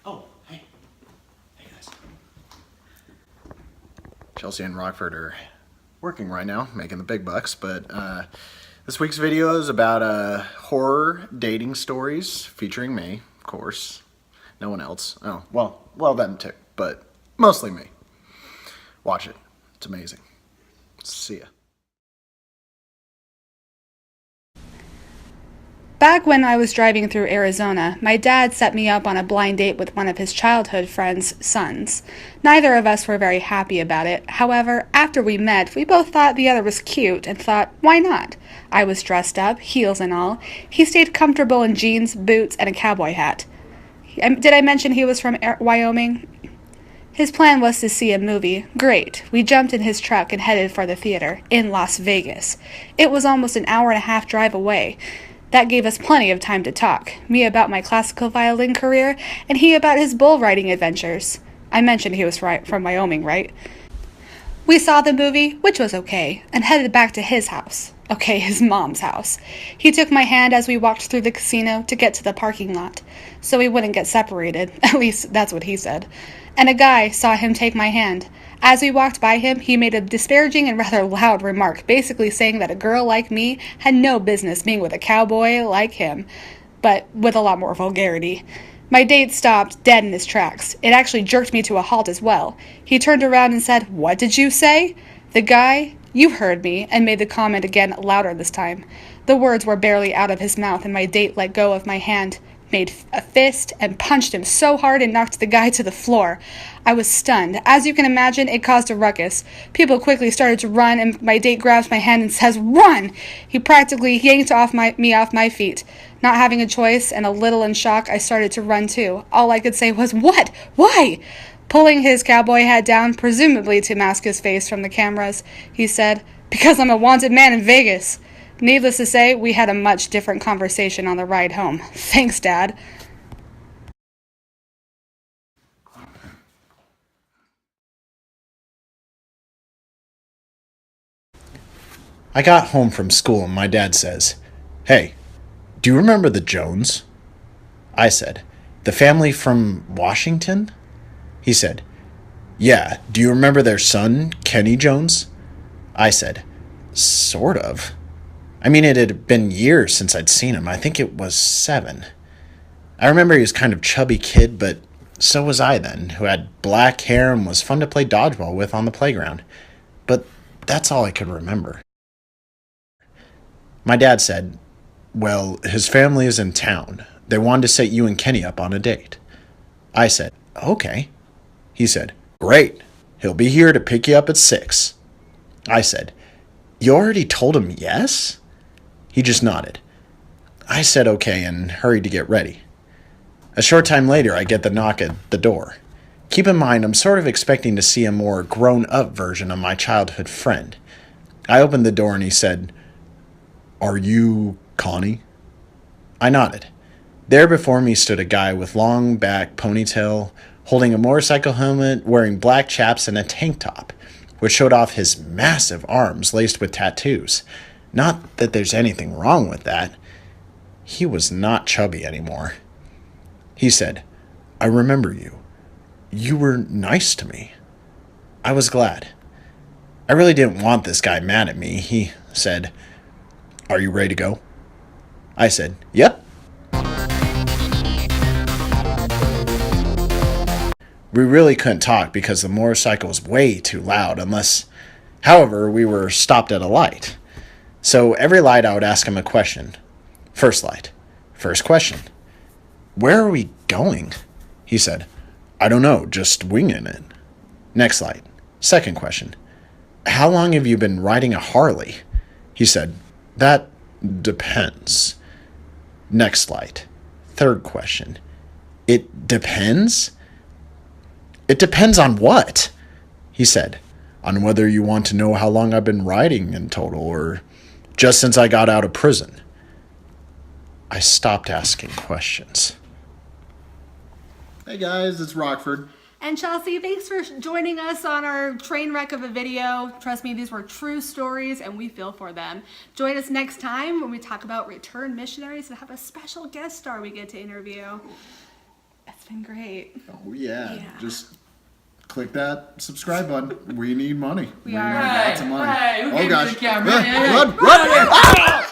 Oh, hey. Hey, guys. Chelsea and Rockford are working right now, making the big bucks, but this week's video is about horror dating stories featuring me, of course. No one else. Oh, well, them too, but mostly me. Watch it. It's amazing. See ya. Back when I was driving through Arizona, my dad set me up on a blind date with one of his childhood friend's sons. Neither of us were very happy about it. However, after we met, we both thought the other was cute and thought, why not? I was dressed up, heels and all. He stayed comfortable in jeans, boots, and a cowboy hat. Did I mention he was from Wyoming? His plan was to see a movie. Great. We jumped in his truck and headed for the theater, in Las Vegas. It was almost an hour-and-a-half drive away. That gave us plenty of time to talk, me about my classical violin career, and he about his bull riding adventures. I mentioned he was from Wyoming, right? We saw the movie, which was okay, and headed back to his house. Okay, his mom's house. He took my hand as we walked through the casino to get to the parking lot, so we wouldn't get separated. At least, that's what he said. And a guy saw him take my hand. As we walked by him, he made a disparaging and rather loud remark, basically saying that a girl like me had no business being with a cowboy like him, but with a lot more vulgarity. My date stopped dead in his tracks. It actually jerked me to a halt as well. He turned around and said, "What did you say?" The guy, "You heard me," and made the comment again louder this time. The words were barely out of his mouth, and my date let go of my hand, made a fist, and punched him so hard and knocked the guy to the floor. I was stunned. As you can imagine, it caused a ruckus. People quickly started to run, and my date grabs my hand and says, "Run!" He practically yanked me off my feet. Not having a choice and a little in shock, I started to run too. All I could say was, "What? Why?" Pulling his cowboy hat down, presumably to mask his face from the cameras, he said, "Because I'm a wanted man in Vegas." Needless to say, we had a much different conversation on the ride home. Thanks, Dad. I got home from school and my dad says, "Hey, do you remember the Jones?" I said, "The family from Washington?" He said, "Yeah, do you remember their son, Kenny Jones?" I said, "Sort of." I mean, it had been years since I'd seen him. I think it was 7. I remember he was kind of chubby kid, but so was I then, who had black hair and was fun to play dodgeball with on the playground. But that's all I could remember. My dad said, "Well, his family is in town. They wanted to set you and Kenny up on a date." I said, "Okay." He said, "Great. He'll be here to pick you up at 6. I said, "You already told him yes?" He just nodded. I said okay and hurried to get ready. A short time later, I get the knock at the door. Keep in mind, I'm sort of expecting to see a more grown-up version of my childhood friend. I opened the door and he said, "Are you Connie?" I nodded. There before me stood a guy with long back ponytail, holding a motorcycle helmet, wearing black chaps and a tank top, which showed off his massive arms laced with tattoos. Not that there's anything wrong with that. He was not chubby anymore. He said, "I remember you. You were nice to me." I was glad. I really didn't want this guy mad at me. He said, "Are you ready to go?" I said, "Yep." We really couldn't talk because the motorcycle was way too loud however, we were stopped at a light. So every light I would ask him a question. First light. First question. "Where are we going?" He said, "I don't know, just winging it." Next light. Second question. "How long have you been riding a Harley?" He said, "That depends." Next light. Third question. "It depends?" "It depends on what?" He said, "On whether you want to know how long I've been riding in total, or just since I got out of prison." I stopped asking questions. Hey guys, it's Rockford. And Chelsea, thanks for joining us on our train wreck of a video. Trust me, these were true stories and we feel for them. Join us next time when we talk about returned missionaries and have a special guest star we get to interview. That's It's been great. Oh, yeah. Just click that subscribe button. We need money. We are. need lots of money. Hey, who Oh, gave you gosh. the camera? Run! Ah!